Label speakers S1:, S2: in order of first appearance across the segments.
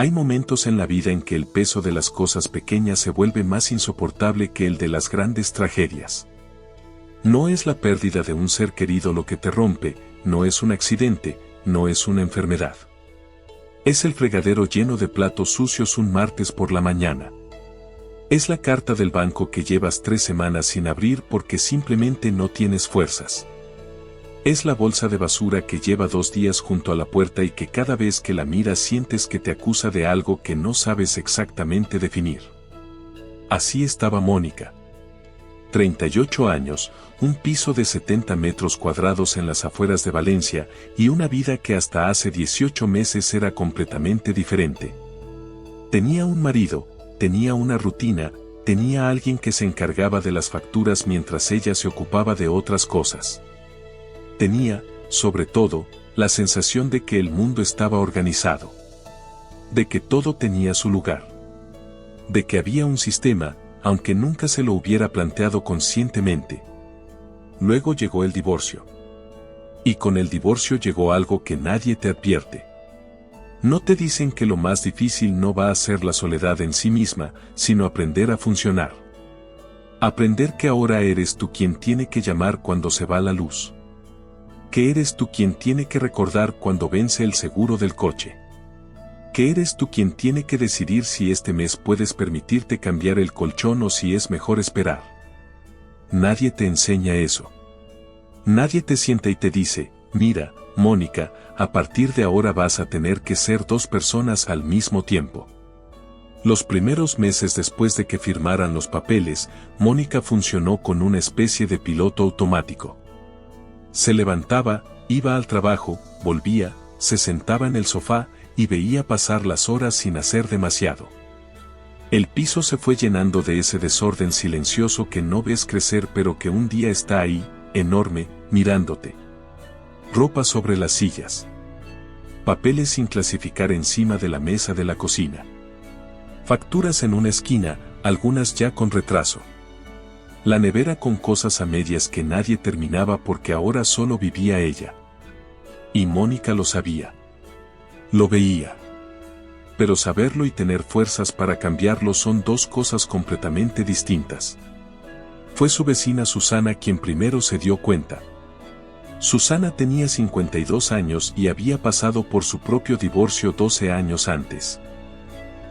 S1: Hay momentos en la vida en que el peso de las cosas pequeñas se vuelve más insoportable que el de las grandes tragedias. No es la pérdida de un ser querido lo que te rompe, no es un accidente, no es una enfermedad. Es el fregadero lleno de platos sucios un martes por la mañana. Es la carta del banco que llevas 3 semanas sin abrir porque simplemente no tienes fuerzas. Es la bolsa de basura que lleva 2 días junto a la puerta y que cada vez que la miras sientes que te acusa de algo que no sabes exactamente definir. Así estaba Mónica. 38 años, un piso de 70 metros cuadrados en las afueras de Valencia y una vida que hasta hace 18 meses era completamente diferente. Tenía un marido, tenía una rutina, tenía a alguien que se encargaba de las facturas mientras ella se ocupaba de otras cosas. Tenía, sobre todo, la sensación de que el mundo estaba organizado. De que todo tenía su lugar. De que había un sistema, aunque nunca se lo hubiera planteado conscientemente. Luego llegó el divorcio. Y con el divorcio llegó algo que nadie te advierte. No te dicen que lo más difícil no va a ser la soledad en sí misma, sino aprender a funcionar. Aprender que ahora eres tú quien tiene que llamar cuando se va la luz. Que eres tú quien tiene que recordar cuando vence el seguro del coche. Que eres tú quien tiene que decidir si este mes puedes permitirte cambiar el colchón o si es mejor esperar. Nadie te enseña eso. Nadie te sienta y te dice, mira, Mónica, a partir de ahora vas a tener que ser 2 personas al mismo tiempo. Los primeros meses después de que firmaran los papeles, Mónica funcionó con una especie de piloto automático. Se levantaba, iba al trabajo, volvía, se sentaba en el sofá y veía pasar las horas sin hacer demasiado. El piso se fue llenando de ese desorden silencioso que no ves crecer pero que un día está ahí, enorme, mirándote. Ropa sobre las sillas. Papeles sin clasificar encima de la mesa de la cocina. Facturas en una esquina, algunas ya con retraso. La nevera con cosas a medias que nadie terminaba porque ahora solo vivía ella. Y Mónica lo sabía. Lo veía. Pero saberlo y tener fuerzas para cambiarlo son 2 cosas completamente distintas. Fue su vecina Susana quien primero se dio cuenta. Susana tenía 52 años y había pasado por su propio divorcio 12 años antes.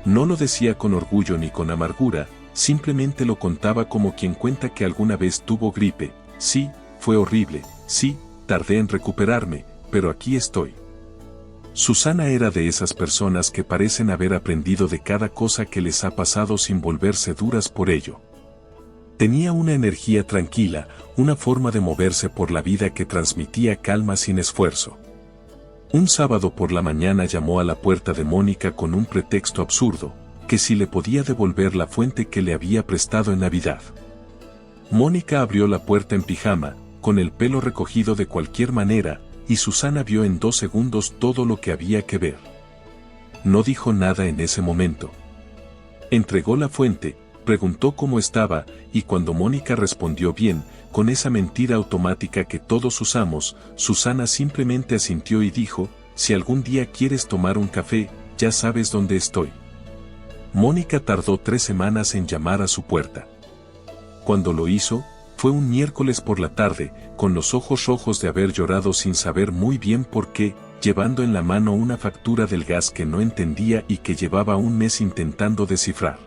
S1: No lo decía con orgullo ni con amargura, simplemente lo contaba como quien cuenta que alguna vez tuvo gripe. Sí, fue horrible, sí, tardé en recuperarme, pero aquí estoy. Susana era de esas personas que parecen haber aprendido de cada cosa que les ha pasado sin volverse duras por ello. Tenía una energía tranquila, una forma de moverse por la vida que transmitía calma sin esfuerzo. Un sábado por la mañana llamó a la puerta de Mónica con un pretexto absurdo, que si le podía devolver la fuente que le había prestado en Navidad. Mónica abrió la puerta en pijama, con el pelo recogido de cualquier manera, y Susana vio en 2 segundos todo lo que había que ver. No dijo nada en ese momento. Entregó la fuente, preguntó cómo estaba, y cuando Mónica respondió bien, con esa mentira automática que todos usamos, Susana simplemente asintió y dijo, si algún día quieres tomar un café, ya sabes dónde estoy. Mónica tardó 3 semanas en llamar a su puerta. Cuando lo hizo, fue un miércoles por la tarde, con los ojos rojos de haber llorado sin saber muy bien por qué, llevando en la mano una factura del gas que no entendía y que llevaba un mes intentando descifrar.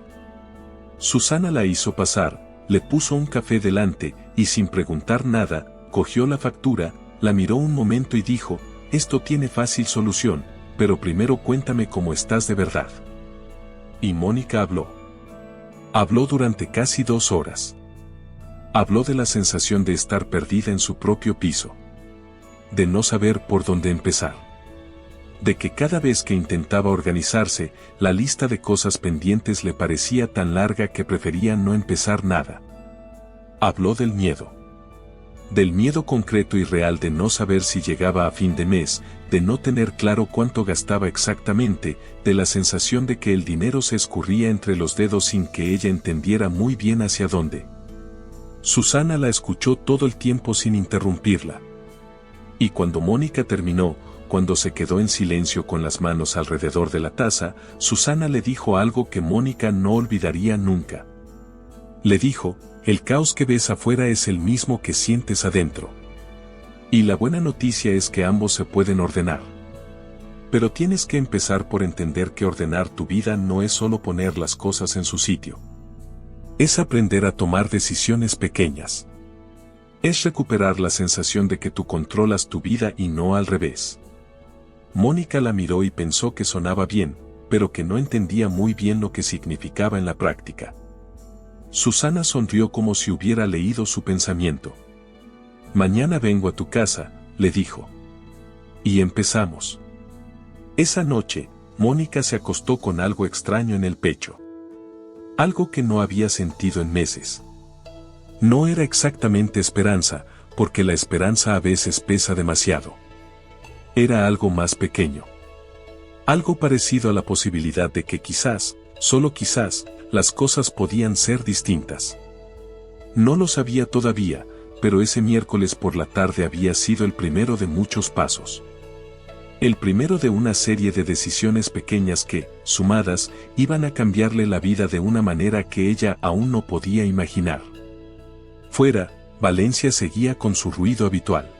S1: Susana la hizo pasar, le puso un café delante, y sin preguntar nada, cogió la factura, la miró un momento y dijo, esto tiene fácil solución, pero primero cuéntame cómo estás de verdad. Y Mónica habló. Habló durante casi 2 horas. Habló de la sensación de estar perdida en su propio piso. De no saber por dónde empezar. De que cada vez que intentaba organizarse, la lista de cosas pendientes le parecía tan larga que prefería no empezar nada. Habló del miedo. Del miedo concreto y real de no saber si llegaba a fin de mes, de no tener claro cuánto gastaba exactamente, de la sensación de que el dinero se escurría entre los dedos sin que ella entendiera muy bien hacia dónde. Susana la escuchó todo el tiempo sin interrumpirla. Y cuando Mónica terminó, cuando se quedó en silencio con las manos alrededor de la taza, Susana le dijo algo que Mónica no olvidaría nunca. Le dijo: el caos que ves afuera es el mismo que sientes adentro. Y la buena noticia es que ambos se pueden ordenar. Pero tienes que empezar por entender que ordenar tu vida no es solo poner las cosas en su sitio. Es aprender a tomar decisiones pequeñas. Es recuperar la sensación de que tú controlas tu vida y no al revés. Mónica la miró y pensó que sonaba bien, pero que no entendía muy bien lo que significaba en la práctica. Susana sonrió como si hubiera leído su pensamiento. Mañana vengo a tu casa, le dijo. Y empezamos. Esa noche, Mónica se acostó con algo extraño en el pecho. Algo que no había sentido en meses. No era exactamente esperanza, porque la esperanza a veces pesa demasiado. Era algo más pequeño. Algo parecido a la posibilidad de que quizás, solo quizás, las cosas podían ser distintas. No lo sabía todavía, pero ese miércoles por la tarde había sido el primero de muchos pasos. El primero de una serie de decisiones pequeñas que, sumadas, iban a cambiarle la vida de una manera que ella aún no podía imaginar. Fuera, Valencia seguía con su ruido habitual.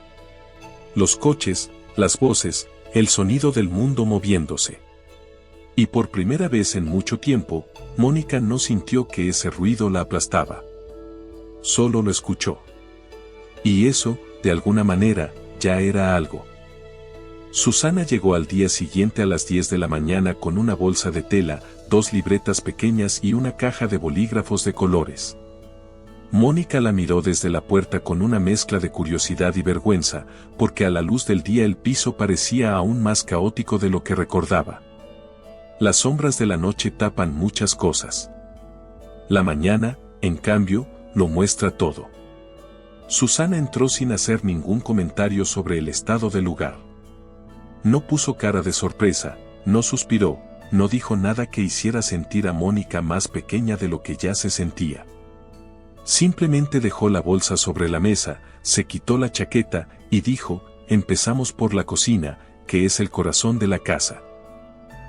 S1: Los coches, las voces, el sonido del mundo moviéndose. Y por primera vez en mucho tiempo, Mónica no sintió que ese ruido la aplastaba. Solo lo escuchó. Y eso, de alguna manera, ya era algo. Susana llegó al día siguiente a las 10 de la mañana con una bolsa de tela, 2 libretas pequeñas y una caja de bolígrafos de colores. Mónica la miró desde la puerta con una mezcla de curiosidad y vergüenza, porque a la luz del día el piso parecía aún más caótico de lo que recordaba. Las sombras de la noche tapan muchas cosas. La mañana, en cambio, lo muestra todo. Susana entró sin hacer ningún comentario sobre el estado del lugar. No puso cara de sorpresa, no suspiró, no dijo nada que hiciera sentir a Mónica más pequeña de lo que ya se sentía. Simplemente dejó la bolsa sobre la mesa, se quitó la chaqueta y dijo: empezamos por la cocina, que es el corazón de la casa.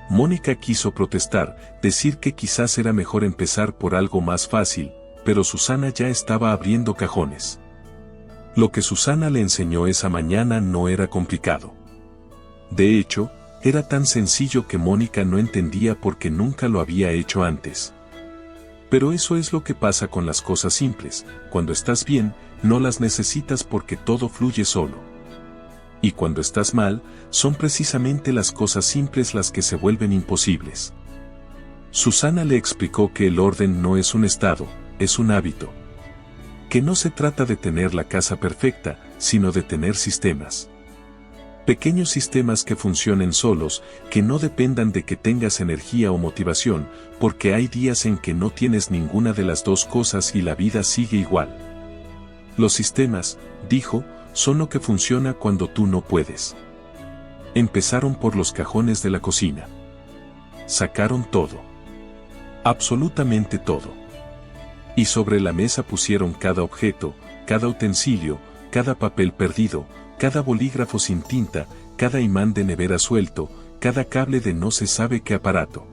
S1: Mónica quiso protestar, decir que quizás era mejor empezar por algo más fácil, pero Susana ya estaba abriendo cajones. Lo que Susana le enseñó esa mañana no era complicado. De hecho, era tan sencillo que Mónica no entendía por qué nunca lo había hecho antes. Pero eso es lo que pasa con las cosas simples: cuando estás bien, no las necesitas porque todo fluye solo. Y cuando estás mal, son precisamente las cosas simples las que se vuelven imposibles. Susana le explicó que el orden no es un estado, es un hábito. Que no se trata de tener la casa perfecta, sino de tener sistemas. Pequeños sistemas que funcionen solos, que no dependan de que tengas energía o motivación, porque hay días en que no tienes ninguna de las dos cosas y la vida sigue igual. Los sistemas, dijo, son lo que funciona cuando tú no puedes. Empezaron por los cajones de la cocina. Sacaron todo. Absolutamente todo. Y sobre la mesa pusieron cada objeto, cada utensilio, cada papel perdido, cada bolígrafo sin tinta, cada imán de nevera suelto, cada cable de no se sabe qué aparato.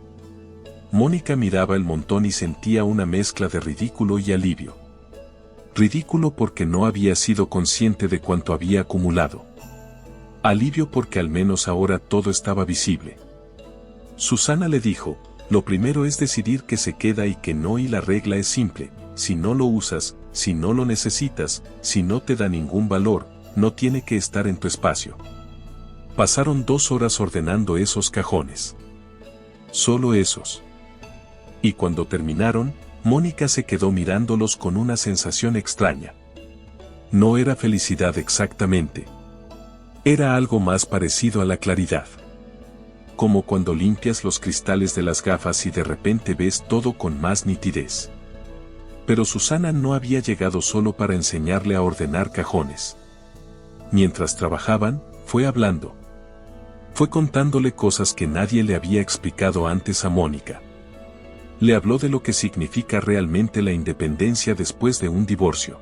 S1: Mónica miraba el montón y sentía una mezcla de ridículo y alivio. Ridículo porque no había sido consciente de cuánto había acumulado. Alivio porque al menos ahora todo estaba visible. Susana le dijo: lo primero es decidir qué se queda y qué no, y la regla es simple: si no lo usas, si no lo necesitas, si no te da ningún valor, no tiene que estar en tu espacio. Pasaron 2 horas ordenando esos cajones. Solo esos. Y cuando terminaron, Mónica se quedó mirándolos con una sensación extraña. No era felicidad exactamente. Era algo más parecido a la claridad. Como cuando limpias los cristales de las gafas y de repente ves todo con más nitidez. Pero Susana no había llegado solo para enseñarle a ordenar cajones. Mientras trabajaban, fue hablando. Fue contándole cosas que nadie le había explicado antes a Mónica. Le habló de lo que significa realmente la independencia después de un divorcio.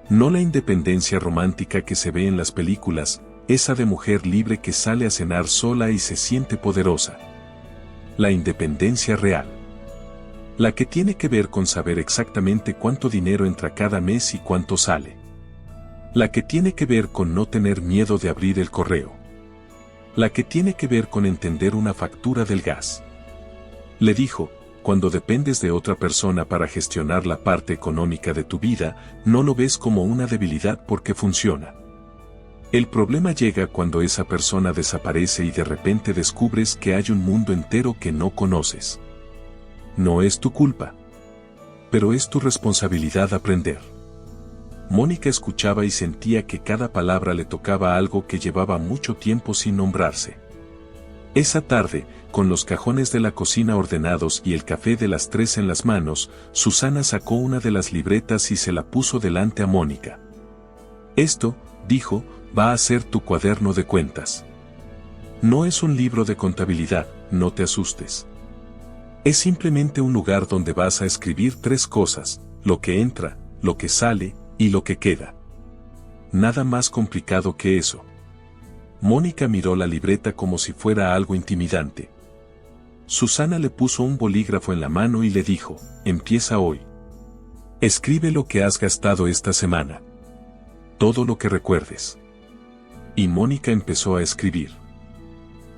S1: No la independencia romántica que se ve en las películas, esa de mujer libre que sale a cenar sola y se siente poderosa. La independencia real. La que tiene que ver con saber exactamente cuánto dinero entra cada mes y cuánto sale. La que tiene que ver con no tener miedo de abrir el correo. La que tiene que ver con entender una factura del gas. Le dijo, cuando dependes de otra persona para gestionar la parte económica de tu vida, no lo ves como una debilidad porque funciona. El problema llega cuando esa persona desaparece y de repente descubres que hay un mundo entero que no conoces. No es tu culpa. Pero es tu responsabilidad aprender. Mónica escuchaba y sentía que cada palabra le tocaba algo que llevaba mucho tiempo sin nombrarse. Esa tarde, con los cajones de la cocina ordenados y el café de las 3 en las manos, Susana sacó una de las libretas y se la puso delante a Mónica. Esto, dijo, va a ser tu cuaderno de cuentas. No es un libro de contabilidad, no te asustes. Es simplemente un lugar donde vas a escribir 3 cosas, lo que entra, lo que sale, y lo que queda. Nada más complicado que eso. Mónica miró la libreta como si fuera algo intimidante. Susana le puso un bolígrafo en la mano y le dijo, empieza hoy. Escribe lo que has gastado esta semana. Todo lo que recuerdes. Y Mónica empezó a escribir.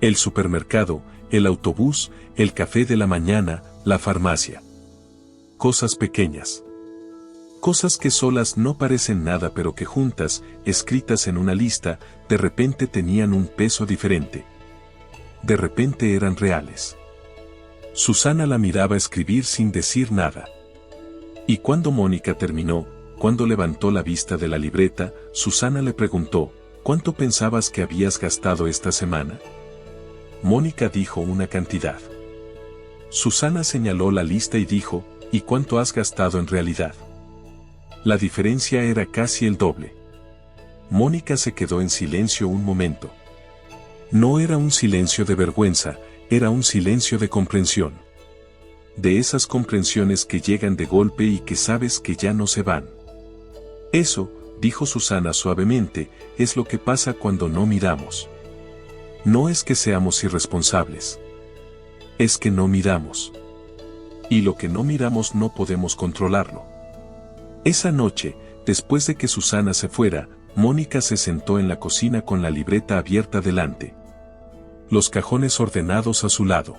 S1: El supermercado, el autobús, el café de la mañana, la farmacia. Cosas pequeñas. Cosas que solas no parecen nada pero que juntas, escritas en una lista, de repente tenían un peso diferente. De repente eran reales. Susana la miraba escribir sin decir nada. Y cuando Mónica terminó, cuando levantó la vista de la libreta, Susana le preguntó, ¿cuánto pensabas que habías gastado esta semana? Mónica dijo una cantidad. Susana señaló la lista y dijo, ¿y cuánto has gastado en realidad? La diferencia era casi el doble. Mónica se quedó en silencio un momento. No era un silencio de vergüenza, era un silencio de comprensión. De esas comprensiones que llegan de golpe y que sabes que ya no se van. Eso, dijo Susana suavemente, es lo que pasa cuando no miramos. No es que seamos irresponsables. Es que no miramos. Y lo que no miramos no podemos controlarlo. Esa noche, después de que Susana se fuera, Mónica se sentó en la cocina con la libreta abierta delante. Los cajones ordenados a su lado.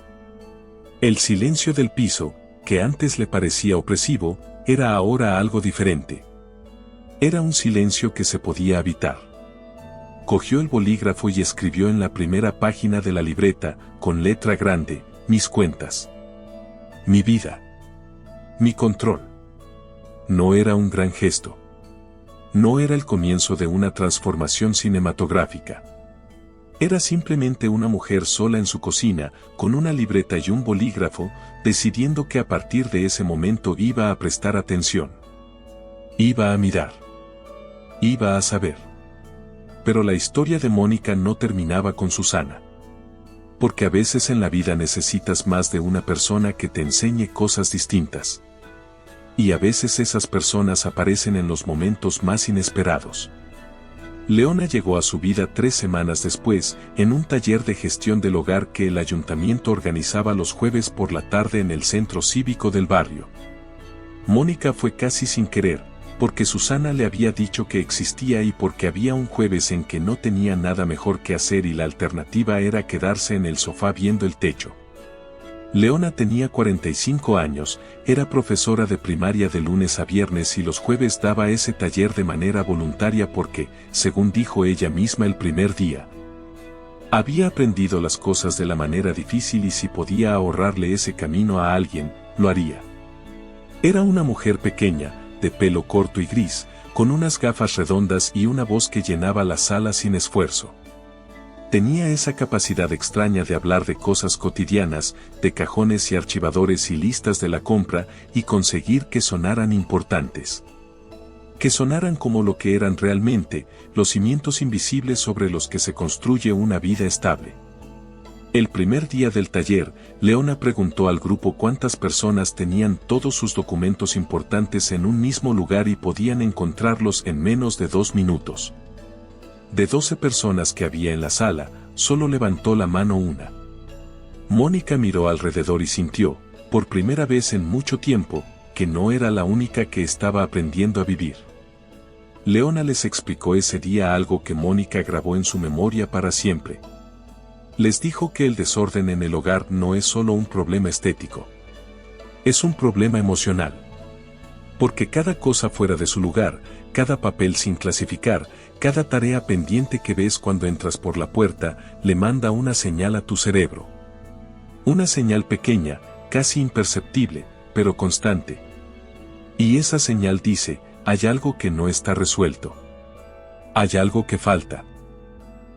S1: El silencio del piso, que antes le parecía opresivo, era ahora algo diferente. Era un silencio que se podía habitar. Cogió el bolígrafo y escribió en la primera página de la libreta, con letra grande, mis cuentas. Mi vida. Mi control. No era un gran gesto. No era el comienzo de una transformación cinematográfica. Era simplemente una mujer sola en su cocina, con una libreta y un bolígrafo, decidiendo que a partir de ese momento iba a prestar atención. Iba a mirar. Iba a saber. Pero la historia de Mónica no terminaba con Susana. Porque a veces en la vida necesitas más de una persona que te enseñe cosas distintas. Y a veces esas personas aparecen en los momentos más inesperados. Leona llegó a su vida 3 semanas después, en un taller de gestión del hogar que el ayuntamiento organizaba los jueves por la tarde en el centro cívico del barrio. Mónica fue casi sin querer, porque Susana le había dicho que existía y porque había un jueves en que no tenía nada mejor que hacer y la alternativa era quedarse en el sofá viendo el techo. Leona tenía 45 años, era profesora de primaria de lunes a viernes y los jueves daba ese taller de manera voluntaria porque, según dijo ella misma el primer día, había aprendido las cosas de la manera difícil y si podía ahorrarle ese camino a alguien, lo haría. Era una mujer pequeña, de pelo corto y gris, con unas gafas redondas y una voz que llenaba la sala sin esfuerzo. Tenía esa capacidad extraña de hablar de cosas cotidianas, de cajones y archivadores y listas de la compra, y conseguir que sonaran importantes. Que sonaran como lo que eran realmente, los cimientos invisibles sobre los que se construye una vida estable. El primer día del taller, Leona preguntó al grupo cuántas personas tenían todos sus documentos importantes en un mismo lugar y podían encontrarlos en menos de 2 minutos. De 12 personas que había en la sala, solo levantó la mano una. Mónica miró alrededor y sintió, por primera vez en mucho tiempo, que no era la única que estaba aprendiendo a vivir. Leona les explicó ese día algo que Mónica grabó en su memoria para siempre. Les dijo que el desorden en el hogar no es solo un problema estético. Es un problema emocional. Porque cada cosa fuera de su lugar, cada papel sin clasificar, cada tarea pendiente que ves cuando entras por la puerta, le manda una señal a tu cerebro. Una señal pequeña, casi imperceptible, pero constante. Y esa señal dice, hay algo que no está resuelto. Hay algo que falta.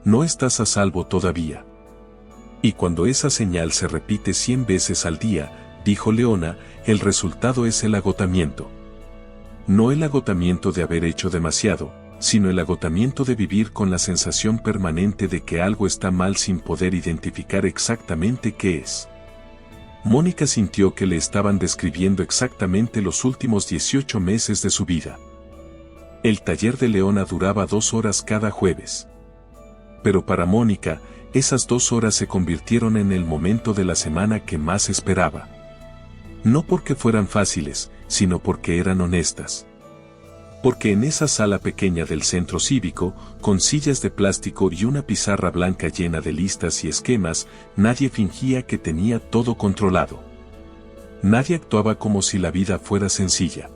S1: No estás a salvo todavía. Y cuando esa señal se repite 100 veces al día, dijo Leona, el resultado es el agotamiento. No el agotamiento de haber hecho demasiado, sino el agotamiento de vivir con la sensación permanente de que algo está mal sin poder identificar exactamente qué es. Mónica sintió que le estaban describiendo exactamente los últimos 18 meses de su vida. El taller de Leona duraba 2 horas cada jueves. Pero para Mónica, esas 2 horas se convirtieron en el momento de la semana que más esperaba. No porque fueran fáciles, sino porque eran honestas. Porque en esa sala pequeña del centro cívico, con sillas de plástico y una pizarra blanca llena de listas y esquemas, nadie fingía que tenía todo controlado. Nadie actuaba como si la vida fuera sencilla.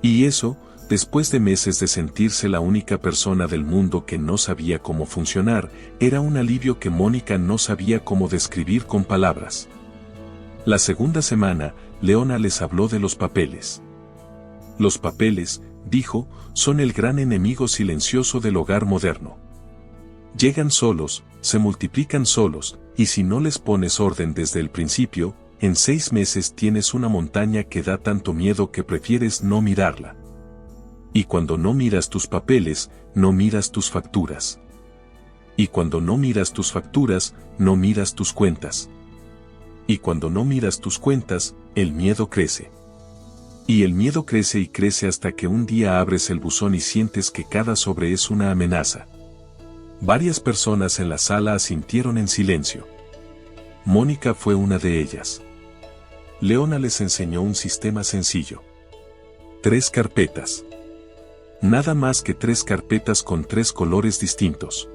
S1: Y eso, después de meses de sentirse la única persona del mundo que no sabía cómo funcionar, era un alivio que Mónica no sabía cómo describir con palabras. La segunda semana, Leona les habló de los papeles. Los papeles, dijo, son el gran enemigo silencioso del hogar moderno. Llegan solos, se multiplican solos, y si no les pones orden desde el principio, en 6 meses tienes una montaña que da tanto miedo que prefieres no mirarla. Y cuando no miras tus papeles, no miras tus facturas. Y cuando no miras tus facturas, no miras tus cuentas. Y cuando no miras tus cuentas, el miedo crece. Y el miedo crece y crece hasta que un día abres el buzón y sientes que cada sobre es una amenaza. Varias personas en la sala asintieron en silencio. Mónica fue una de ellas. Leona les enseñó un sistema sencillo. 3 carpetas. Nada más que 3 carpetas con 3 colores distintos.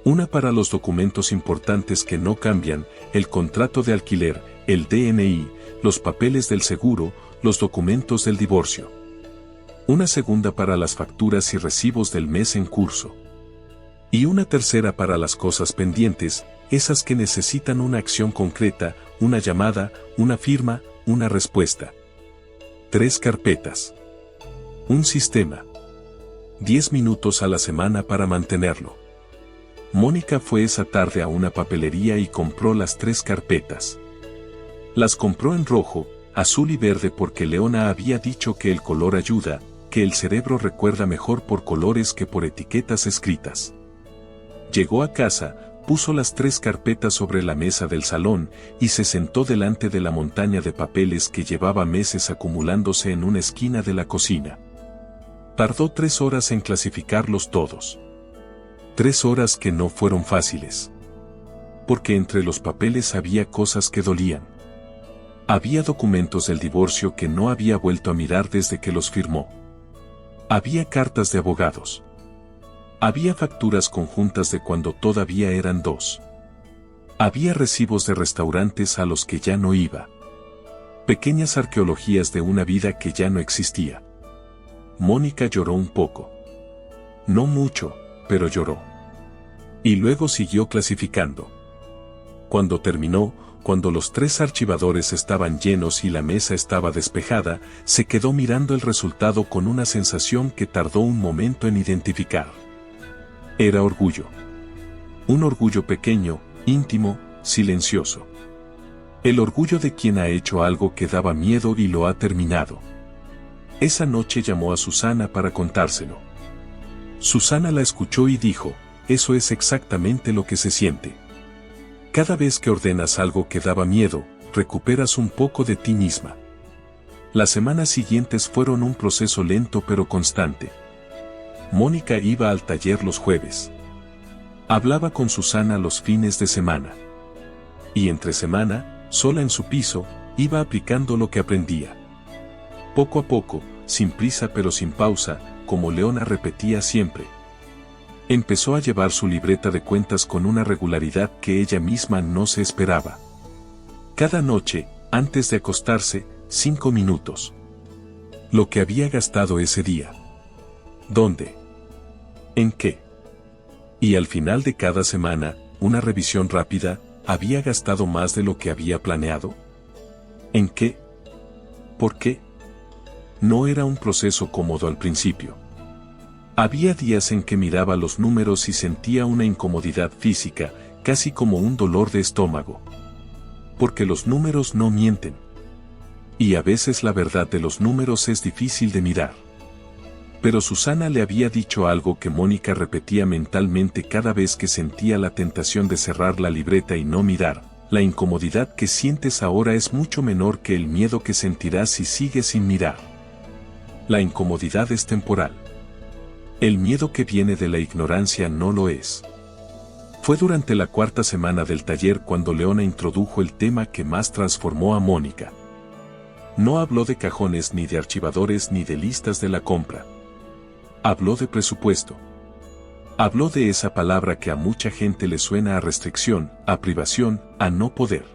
S1: Una para los documentos importantes que no cambian, el contrato de alquiler, el DNI, los papeles del seguro, los documentos del divorcio. Una segunda para las facturas y recibos del mes en curso. Y una tercera para las cosas pendientes, esas que necesitan una acción concreta, una llamada, una firma, una respuesta. 3 carpetas. Un sistema. 10 minutos a la semana para mantenerlo. Mónica fue esa tarde a una papelería y compró las 3 carpetas. Las compró en rojo, azul y verde porque Leona había dicho que el color ayuda, que el cerebro recuerda mejor por colores que por etiquetas escritas. Llegó a casa, puso las 3 carpetas sobre la mesa del salón y se sentó delante de la montaña de papeles que llevaba meses acumulándose en una esquina de la cocina. Tardó 3 horas en clasificarlos todos. 3 horas que no fueron fáciles. Porque entre los papeles había cosas que dolían. Había documentos del divorcio que no había vuelto a mirar desde que los firmó. Había cartas de abogados. Había facturas conjuntas de cuando todavía eran 2. Había recibos de restaurantes a los que ya no iba. Pequeñas arqueologías de una vida que ya no existía. Mónica lloró un poco. No mucho, pero lloró. Y luego siguió clasificando. Cuando terminó, cuando los 3 archivadores estaban llenos y la mesa estaba despejada, se quedó mirando el resultado con una sensación que tardó un momento en identificar. Era orgullo. Un orgullo pequeño, íntimo, silencioso. El orgullo de quien ha hecho algo que daba miedo y lo ha terminado. Esa noche llamó a Susana para contárselo. Susana la escuchó y dijo, eso es exactamente lo que se siente. Cada vez que ordenas algo que daba miedo, recuperas un poco de ti misma. Las semanas siguientes fueron un proceso lento pero constante. Mónica iba al taller los jueves. Hablaba con Susana los fines de semana. Y entre semana, sola en su piso, iba aplicando lo que aprendía. Poco a poco, sin prisa pero sin pausa, como Leona repetía siempre. Empezó a llevar su libreta de cuentas con una regularidad que ella misma no se esperaba. Cada noche, antes de acostarse, 5 minutos. Lo que había gastado ese día. ¿Dónde? ¿En qué? Y al final de cada semana, una revisión rápida, ¿había gastado más de lo que había planeado? ¿En qué? ¿Por qué? No era un proceso cómodo al principio. Había días en que miraba los números y sentía una incomodidad física, casi como un dolor de estómago. Porque los números no mienten. Y a veces la verdad de los números es difícil de mirar. Pero Susana le había dicho algo que Mónica repetía mentalmente cada vez que sentía la tentación de cerrar la libreta y no mirar. La incomodidad que sientes ahora es mucho menor que el miedo que sentirás si sigues sin mirar. La incomodidad es temporal. El miedo que viene de la ignorancia no lo es. Fue durante la 4ª semana del taller cuando Leona introdujo el tema que más transformó a Mónica. No habló de cajones ni de archivadores ni de listas de la compra. Habló de presupuesto. Habló de esa palabra que a mucha gente le suena a restricción, a privación, a no poder.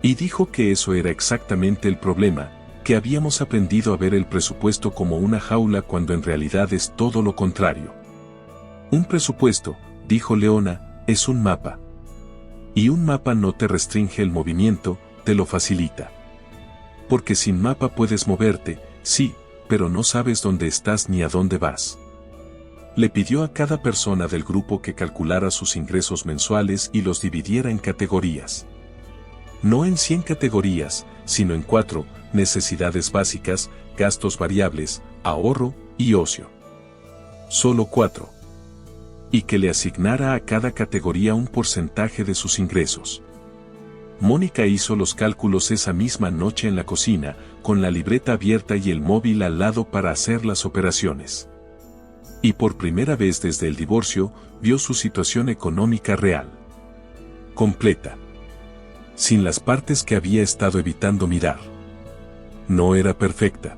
S1: Y dijo que eso era exactamente el problema, que habíamos aprendido a ver el presupuesto como una jaula cuando en realidad es todo lo contrario. Un presupuesto, dijo Leona, es un mapa. Y un mapa no te restringe el movimiento, te lo facilita. Porque sin mapa puedes moverte, sí, pero no sabes dónde estás ni a dónde vas. Le pidió a cada persona del grupo que calculara sus ingresos mensuales y los dividiera en categorías. No en 100 categorías, sino en 4, necesidades básicas, gastos variables, ahorro y ocio. Solo 4. Y que le asignara a cada categoría un porcentaje de sus ingresos. Mónica hizo los cálculos esa misma noche en la cocina, con la libreta abierta y el móvil al lado para hacer las operaciones. Y por primera vez desde el divorcio, vio su situación económica real. Completa. Sin las partes que había estado evitando mirar. No era perfecta.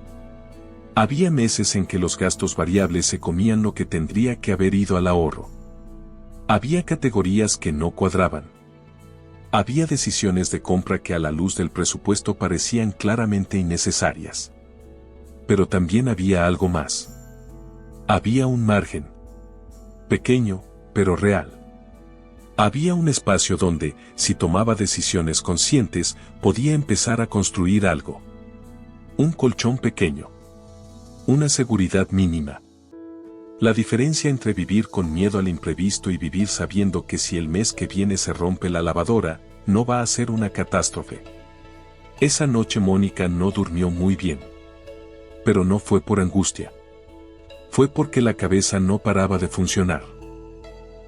S1: Había meses en que los gastos variables se comían lo que tendría que haber ido al ahorro. Había categorías que no cuadraban. Había decisiones de compra que a la luz del presupuesto parecían claramente innecesarias. Pero también había algo más. Había un margen. Pequeño, pero real. Había un espacio donde, si tomaba decisiones conscientes, podía empezar a construir algo. Un colchón pequeño. Una seguridad mínima. La diferencia entre vivir con miedo al imprevisto y vivir sabiendo que si el mes que viene se rompe la lavadora, no va a ser una catástrofe. Esa noche Mónica no durmió muy bien. Pero no fue por angustia. Fue porque la cabeza no paraba de funcionar.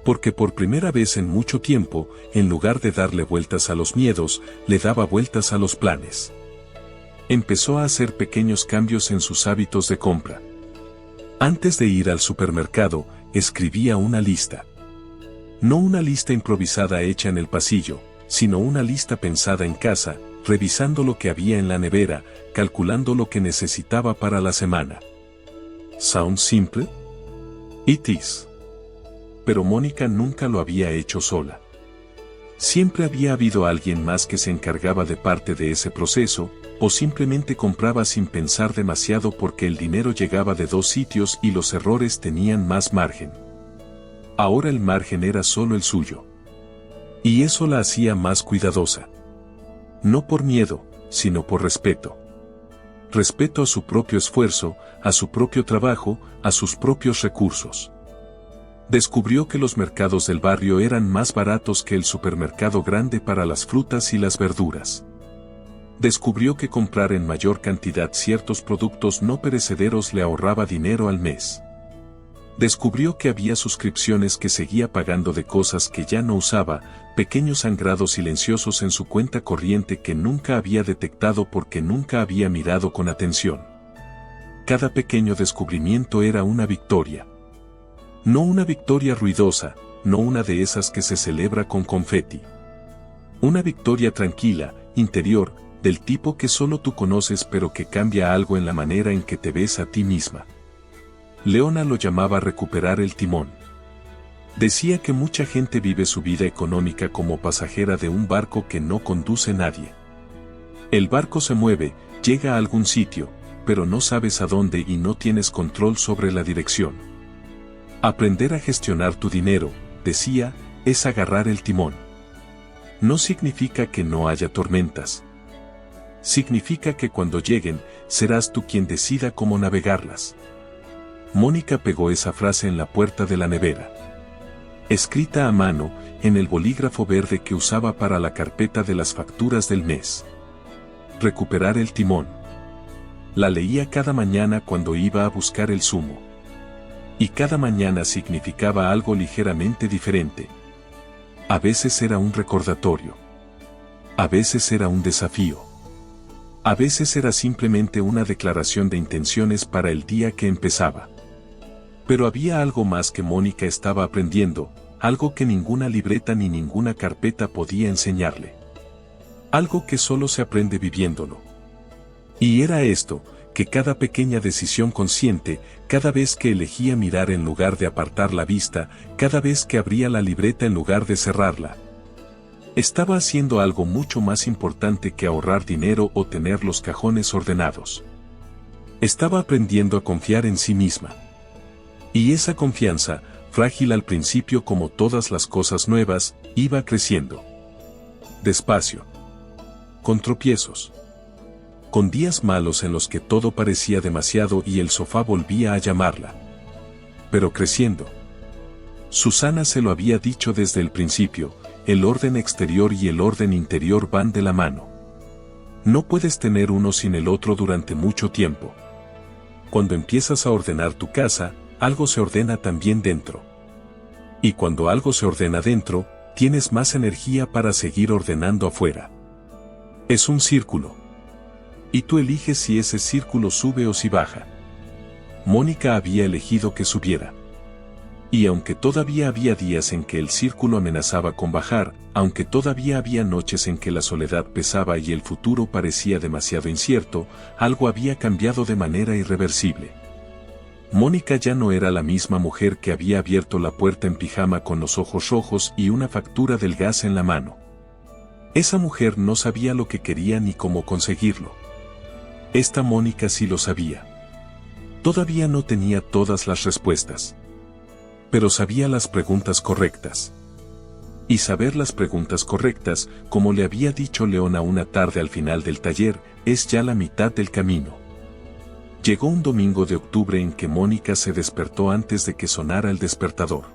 S1: Porque por primera vez en mucho tiempo, en lugar de darle vueltas a los miedos, le daba vueltas a los planes. Empezó a hacer pequeños cambios en sus hábitos de compra. Antes de ir al supermercado, escribía una lista. No una lista improvisada hecha en el pasillo, sino una lista pensada en casa, revisando lo que había en la nevera, calculando lo que necesitaba para la semana. ¿Sound simple? It is. Pero Mónica nunca lo había hecho sola. Siempre había habido alguien más que se encargaba de parte de ese proceso, o simplemente compraba sin pensar demasiado porque el dinero llegaba de 2 sitios y los errores tenían más margen. Ahora el margen era solo el suyo. Y eso la hacía más cuidadosa. No por miedo, sino por respeto. Respeto a su propio esfuerzo, a su propio trabajo, a sus propios recursos. Descubrió que los mercados del barrio eran más baratos que el supermercado grande para las frutas y las verduras. Descubrió que comprar en mayor cantidad ciertos productos no perecederos le ahorraba dinero al mes. Descubrió que había suscripciones que seguía pagando de cosas que ya no usaba, pequeños sangrados silenciosos en su cuenta corriente que nunca había detectado porque nunca había mirado con atención. Cada pequeño descubrimiento era una victoria. No una victoria ruidosa, no una de esas que se celebra con confeti. Una victoria tranquila, interior, del tipo que solo tú conoces pero que cambia algo en la manera en que te ves a ti misma. Leona lo llamaba recuperar el timón. Decía que mucha gente vive su vida económica como pasajera de un barco que no conduce nadie. El barco se mueve, llega a algún sitio, pero no sabes a dónde y no tienes control sobre la dirección. Aprender a gestionar tu dinero, decía, es agarrar el timón. No significa que no haya tormentas. Significa que cuando lleguen, serás tú quien decida cómo navegarlas. Mónica pegó esa frase en la puerta de la nevera. Escrita a mano, en el bolígrafo verde que usaba para la carpeta de las facturas del mes. Recuperar el timón. La leía cada mañana cuando iba a buscar el zumo. Y cada mañana significaba algo ligeramente diferente. A veces era un recordatorio. A veces era un desafío. A veces era simplemente una declaración de intenciones para el día que empezaba. Pero había algo más que Mónica estaba aprendiendo, algo que ninguna libreta ni ninguna carpeta podía enseñarle. Algo que solo se aprende viviéndolo. Y era esto, que cada pequeña decisión consciente, cada vez que elegía mirar en lugar de apartar la vista, cada vez que abría la libreta en lugar de cerrarla, estaba haciendo algo mucho más importante que ahorrar dinero o tener los cajones ordenados. Estaba aprendiendo a confiar en sí misma. Y esa confianza, frágil al principio como todas las cosas nuevas, iba creciendo. Despacio. Con tropiezos. Con días malos en los que todo parecía demasiado y el sofá volvía a llamarla. Pero creciendo. Susana se lo había dicho desde el principio, el orden exterior y el orden interior van de la mano. No puedes tener uno sin el otro durante mucho tiempo. Cuando empiezas a ordenar tu casa, algo se ordena también dentro. Y cuando algo se ordena dentro, tienes más energía para seguir ordenando afuera. Es un círculo. Y tú eliges si ese círculo sube o si baja. Mónica había elegido que subiera. Y aunque todavía había días en que el círculo amenazaba con bajar, aunque todavía había noches en que la soledad pesaba y el futuro parecía demasiado incierto, algo había cambiado de manera irreversible. Mónica ya no era la misma mujer que había abierto la puerta en pijama con los ojos rojos y una factura del gas en la mano. Esa mujer no sabía lo que quería ni cómo conseguirlo. Esta Mónica sí lo sabía. Todavía no tenía todas las respuestas. Pero sabía las preguntas correctas. Y saber las preguntas correctas, como le había dicho Leona una tarde al final del taller, es ya la mitad del camino. Llegó un domingo de octubre en que Mónica se despertó antes de que sonara el despertador.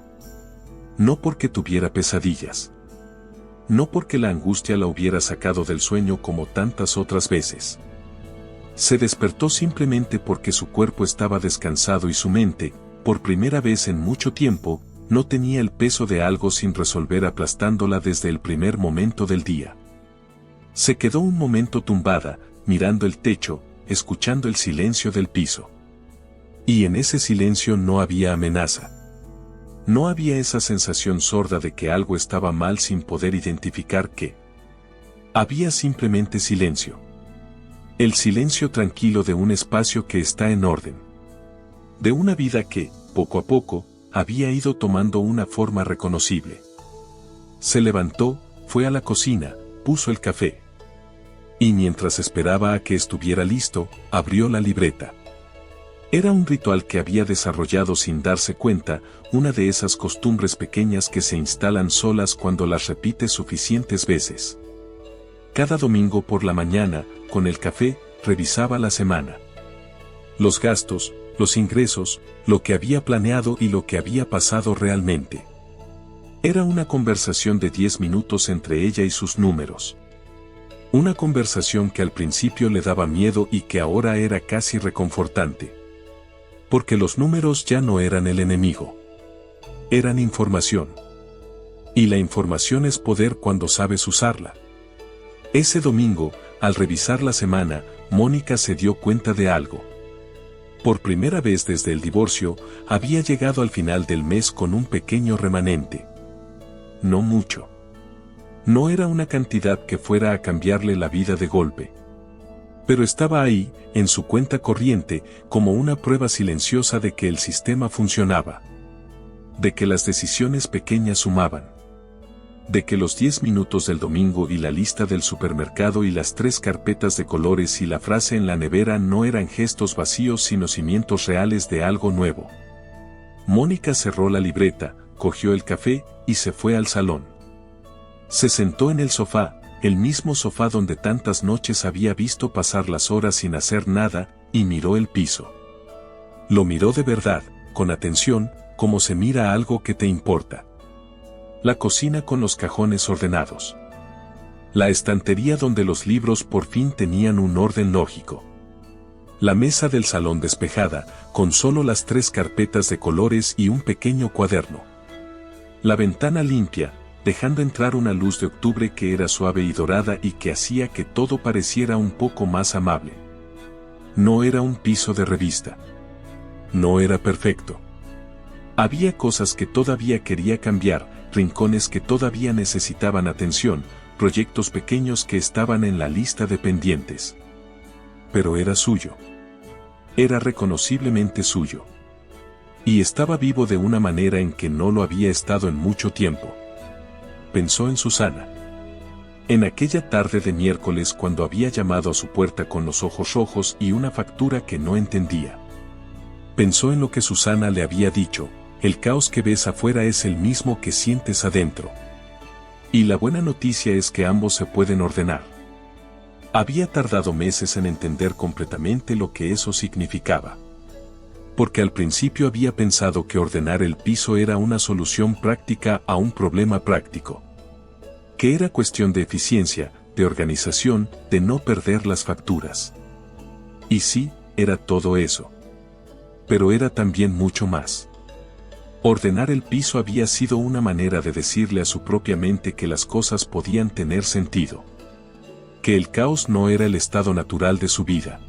S1: No porque tuviera pesadillas. No porque la angustia la hubiera sacado del sueño como tantas otras veces. Se despertó simplemente porque su cuerpo estaba descansado y su mente, por primera vez en mucho tiempo, no tenía el peso de algo sin resolver aplastándola desde el primer momento del día. Se quedó un momento tumbada, mirando el techo, escuchando el silencio del piso. Y en ese silencio no había amenaza. No había esa sensación sorda de que algo estaba mal sin poder identificar qué. Había simplemente silencio. El silencio tranquilo de un espacio que está en orden. De una vida que, poco a poco, había ido tomando una forma reconocible. Se levantó, fue a la cocina, puso el café. Y mientras esperaba a que estuviera listo, abrió la libreta. Era un ritual que había desarrollado sin darse cuenta, una de esas costumbres pequeñas que se instalan solas cuando las repites suficientes veces. Cada domingo por la mañana, con el café, revisaba la semana. Los gastos, los ingresos, lo que había planeado y lo que había pasado realmente. Era una conversación de 10 minutos entre ella y sus números. Una conversación que al principio le daba miedo y que ahora era casi reconfortante. Porque los números ya no eran el enemigo. Eran información. Y la información es poder cuando sabes usarla. Ese domingo, al revisar la semana, Mónica se dio cuenta de algo. Por primera vez desde el divorcio, había llegado al final del mes con un pequeño remanente. No mucho. No era una cantidad que fuera a cambiarle la vida de golpe. Pero estaba ahí, en su cuenta corriente, como una prueba silenciosa de que el sistema funcionaba. De que las decisiones pequeñas sumaban. De que los 10 minutos del domingo y la lista del supermercado y las 3 carpetas de colores y la frase en la nevera no eran gestos vacíos sino cimientos reales de algo nuevo. Mónica cerró la libreta, cogió el café y se fue al salón. Se sentó en el sofá, el mismo sofá donde tantas noches había visto pasar las horas sin hacer nada, y miró el piso. Lo miró de verdad, con atención, como se mira algo que te importa. La cocina con los cajones ordenados. La estantería donde los libros por fin tenían un orden lógico. La mesa del salón despejada, con solo las 3 carpetas de colores y un pequeño cuaderno. La ventana limpia, dejando entrar una luz de octubre que era suave y dorada y que hacía que todo pareciera un poco más amable. No era un piso de revista. No era perfecto. Había cosas que todavía quería cambiar, rincones que todavía necesitaban atención, proyectos pequeños que estaban en la lista de pendientes. Pero era suyo. Era reconociblemente suyo. Y estaba vivo de una manera en que no lo había estado en mucho tiempo. Pensó en Susana. En aquella tarde de miércoles cuando había llamado a su puerta con los ojos rojos y una factura que no entendía. Pensó en lo que Susana le había dicho. El caos que ves afuera es el mismo que sientes adentro. Y la buena noticia es que ambos se pueden ordenar. Había tardado meses en entender completamente lo que eso significaba. Porque al principio había pensado que ordenar el piso era una solución práctica a un problema práctico. Que era cuestión de eficiencia, de organización, de no perder las facturas. Y sí, era todo eso. Pero era también mucho más. Ordenar el piso había sido una manera de decirle a su propia mente que las cosas podían tener sentido. Que el caos no era el estado natural de su vida.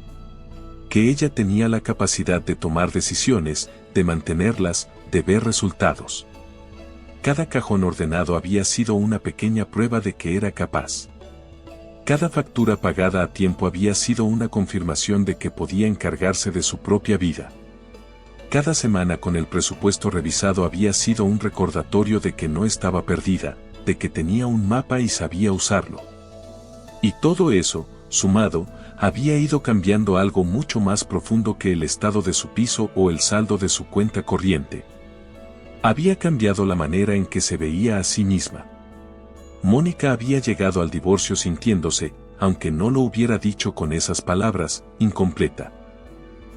S1: Que ella tenía la capacidad de tomar decisiones, de mantenerlas, de ver resultados. Cada cajón ordenado había sido una pequeña prueba de que era capaz. Cada factura pagada a tiempo había sido una confirmación de que podía encargarse de su propia vida. Cada semana con el presupuesto revisado había sido un recordatorio de que no estaba perdida, de que tenía un mapa y sabía usarlo. Y todo eso, sumado, había ido cambiando algo mucho más profundo que el estado de su piso o el saldo de su cuenta corriente. Había cambiado la manera en que se veía a sí misma. Mónica había llegado al divorcio sintiéndose, aunque no lo hubiera dicho con esas palabras, incompleta.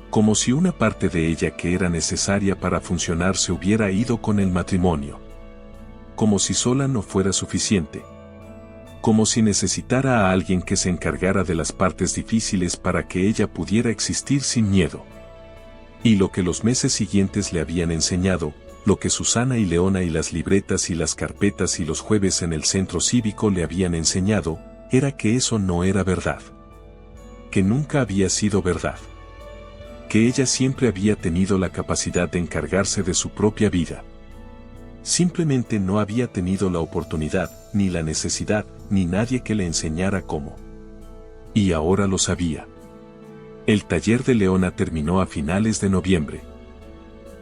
S1: Como si una parte de ella que era necesaria para funcionar se hubiera ido con el matrimonio. Como si sola no fuera suficiente. Como si necesitara a alguien que se encargara de las partes difíciles para que ella pudiera existir sin miedo. Y lo que los meses siguientes le habían enseñado, lo que Susana y Leona y las libretas y las carpetas y los jueves en el centro cívico le habían enseñado, era que eso no era verdad. Que nunca había sido verdad. Que ella siempre había tenido la capacidad de encargarse de su propia vida. Simplemente no había tenido la oportunidad, ni la necesidad, ni nadie que le enseñara cómo. Y ahora lo sabía. El taller de Leona terminó a finales de noviembre.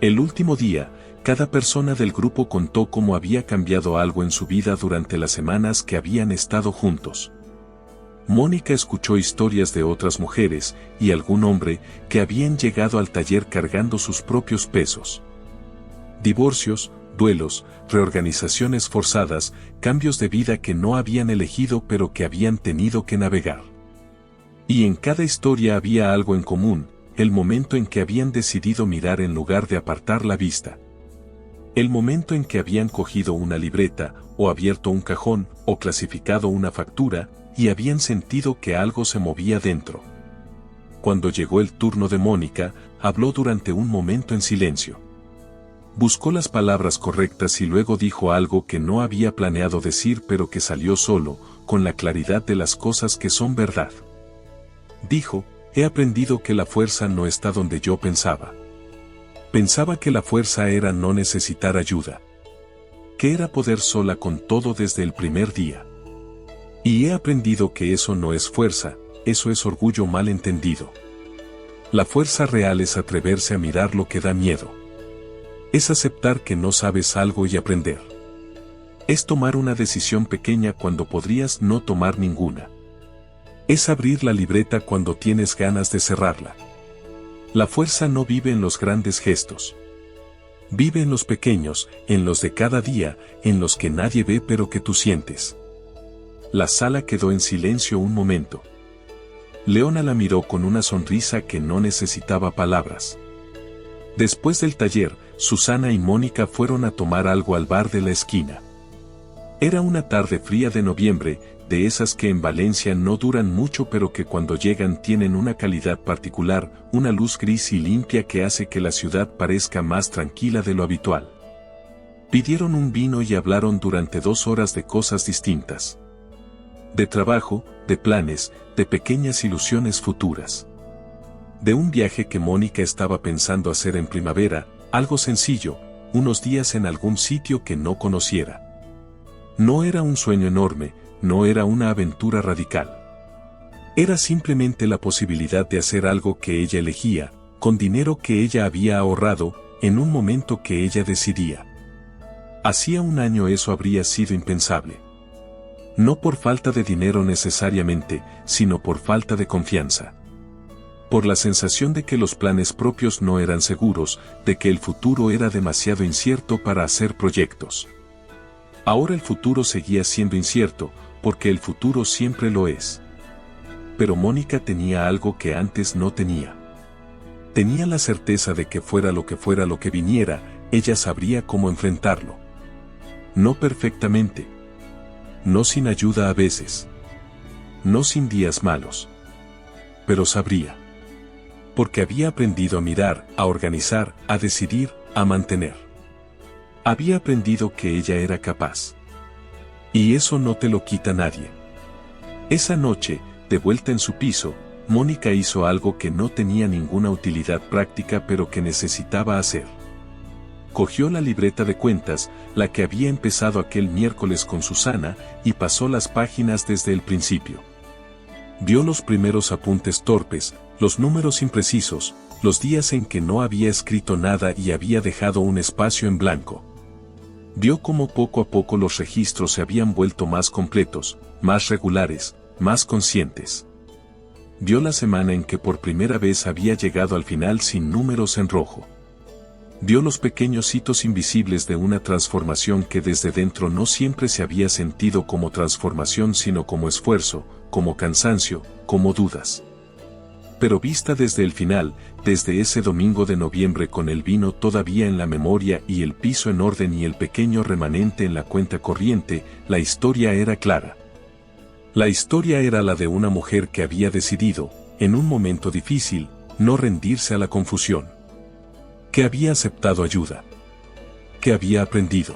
S1: El último día, cada persona del grupo contó cómo había cambiado algo en su vida durante las semanas que habían estado juntos. Mónica escuchó historias de otras mujeres, y algún hombre, que habían llegado al taller cargando sus propios pesos. Divorcios, duelos, reorganizaciones forzadas, cambios de vida que no habían elegido pero que habían tenido que navegar. Y en cada historia había algo en común, el momento en que habían decidido mirar en lugar de apartar la vista. El momento en que habían cogido una libreta, o abierto un cajón, o clasificado una factura, y habían sentido que algo se movía dentro. Cuando llegó el turno de Mónica, habló durante un momento en silencio. Buscó las palabras correctas y luego dijo algo que no había planeado decir pero que salió solo, con la claridad de las cosas que son verdad. Dijo, He aprendido que la fuerza no está donde yo pensaba. Pensaba que la fuerza era no necesitar ayuda. Que era poder sola con todo desde el primer día. Y he aprendido que eso no es fuerza, eso es orgullo mal entendido. La fuerza real es atreverse a mirar lo que da miedo. Es aceptar que no sabes algo y aprender. Es tomar una decisión pequeña cuando podrías no tomar ninguna. Es abrir la libreta cuando tienes ganas de cerrarla. La fuerza no vive en los grandes gestos. Vive en los pequeños, en los de cada día, en los que nadie ve pero que tú sientes. La sala quedó en silencio un momento. Leona la miró con una sonrisa que no necesitaba palabras. Después del taller, Susana y Mónica fueron a tomar algo al bar de la esquina. Era una tarde fría de noviembre, de esas que en Valencia no duran mucho pero que cuando llegan tienen una calidad particular, una luz gris y limpia que hace que la ciudad parezca más tranquila de lo habitual. Pidieron un vino y hablaron durante 2 horas de cosas distintas. De trabajo, de planes, de pequeñas ilusiones futuras. De un viaje que Mónica estaba pensando hacer en primavera, algo sencillo, unos días en algún sitio que no conociera. No era un sueño enorme, no era una aventura radical. Era simplemente la posibilidad de hacer algo que ella elegía, con dinero que ella había ahorrado, en un momento que ella decidía. Hacía un año eso habría sido impensable. No por falta de dinero necesariamente, sino por falta de confianza. Por la sensación de que los planes propios no eran seguros, de que el futuro era demasiado incierto para hacer proyectos. Ahora el futuro seguía siendo incierto, porque el futuro siempre lo es. Pero Mónica tenía algo que antes no tenía. Tenía la certeza de que fuera lo que viniera, ella sabría cómo enfrentarlo. No perfectamente. No sin ayuda a veces. No sin días malos. Pero sabría. Porque había aprendido a mirar, a organizar, a decidir, a mantener. Había aprendido que ella era capaz. Y eso no te lo quita nadie. Esa noche, de vuelta en su piso, Mónica hizo algo que no tenía ninguna utilidad práctica pero que necesitaba hacer. Cogió la libreta de cuentas, la que había empezado aquel miércoles con Susana, y pasó las páginas desde el principio. Vio los primeros apuntes torpes, los números imprecisos, los días en que no había escrito nada y había dejado un espacio en blanco. Vio cómo poco a poco los registros se habían vuelto más completos, más regulares, más conscientes. Vio la semana en que por primera vez había llegado al final sin números en rojo. Vio los pequeños hitos invisibles de una transformación que desde dentro no siempre se había sentido como transformación sino como esfuerzo, como cansancio, como dudas. Pero vista desde el final, desde ese domingo de noviembre con el vino todavía en la memoria y el piso en orden y el pequeño remanente en la cuenta corriente, la historia era clara. La historia era la de una mujer que había decidido, en un momento difícil, no rendirse a la confusión. Que había aceptado ayuda. Que había aprendido.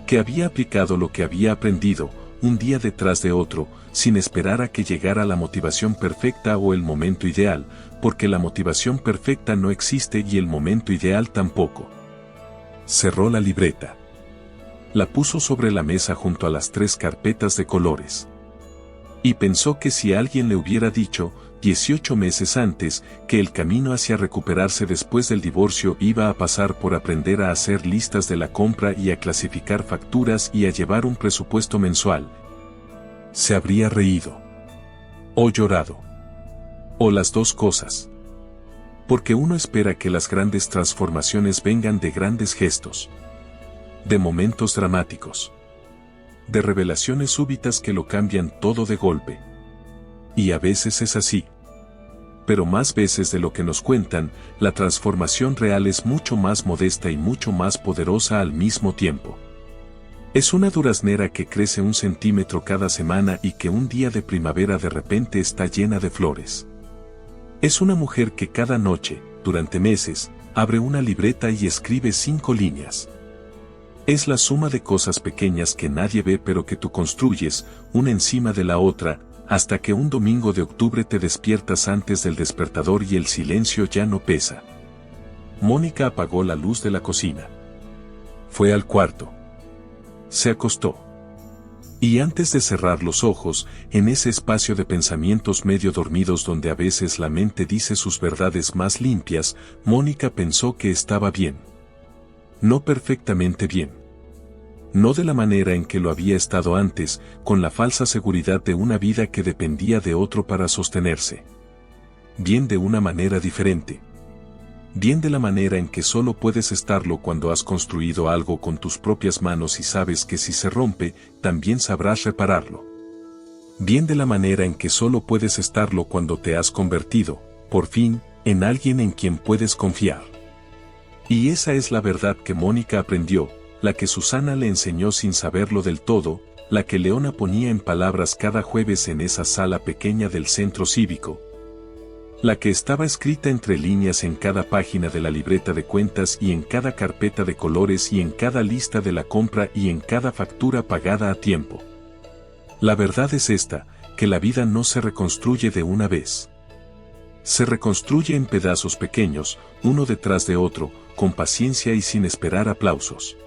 S1: Que había aplicado lo que había aprendido, un día detrás de otro, sin esperar a que llegara la motivación perfecta o el momento ideal, porque la motivación perfecta no existe y el momento ideal tampoco. Cerró la libreta. La puso sobre la mesa junto a las 3 carpetas de colores. Y pensó que si alguien le hubiera dicho, 18 meses antes, que el camino hacia recuperarse después del divorcio iba a pasar por aprender a hacer listas de la compra y a clasificar facturas y a llevar un presupuesto mensual, se habría reído. O llorado. O las dos cosas. Porque uno espera que las grandes transformaciones vengan de grandes gestos. De momentos dramáticos. De revelaciones súbitas que lo cambian todo de golpe. Y a veces es así. Pero más veces de lo que nos cuentan, la transformación real es mucho más modesta y mucho más poderosa al mismo tiempo. Es una duraznera que crece 1 centímetro cada semana y que un día de primavera de repente está llena de flores. Es una mujer que cada noche, durante meses, abre una libreta y escribe 5 líneas. Es la suma de cosas pequeñas que nadie ve pero que tú construyes, una encima de la otra, hasta que un domingo de octubre te despiertas antes del despertador y el silencio ya no pesa. Mónica apagó la luz de la cocina. Fue al cuarto. Se acostó. Y antes de cerrar los ojos, en ese espacio de pensamientos medio dormidos donde a veces la mente dice sus verdades más limpias, Mónica pensó que estaba bien. No perfectamente bien. No de la manera en que lo había estado antes, con la falsa seguridad de una vida que dependía de otro para sostenerse. Bien de una manera diferente. Bien de la manera en que solo puedes estarlo cuando has construido algo con tus propias manos y sabes que si se rompe, también sabrás repararlo. Bien de la manera en que solo puedes estarlo cuando te has convertido, por fin, en alguien en quien puedes confiar. Y esa es la verdad que Mónica aprendió, la que Susana le enseñó sin saberlo del todo, la que Leona ponía en palabras cada jueves en esa sala pequeña del centro cívico. La que estaba escrita entre líneas en cada página de la libreta de cuentas y en cada carpeta de colores y en cada lista de la compra y en cada factura pagada a tiempo. La verdad es esta, que la vida no se reconstruye de una vez. Se reconstruye en pedazos pequeños, uno detrás de otro, con paciencia y sin esperar aplausos.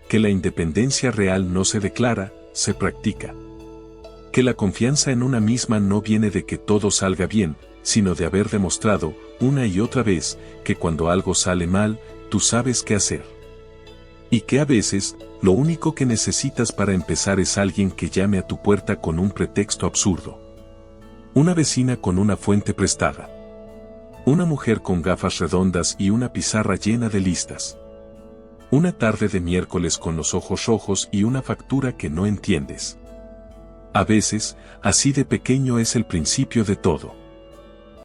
S1: Que la independencia real no se declara, se practica. Que la confianza en una misma no viene de que todo salga bien, sino de haber demostrado, una y otra vez, que cuando algo sale mal, tú sabes qué hacer. Y que a veces, lo único que necesitas para empezar es alguien que llame a tu puerta con un pretexto absurdo. Una vecina con una fuente prestada. Una mujer con gafas redondas y una pizarra llena de listas. Una tarde de miércoles con los ojos rojos y una factura que no entiendes. A veces, así de pequeño es el principio de todo.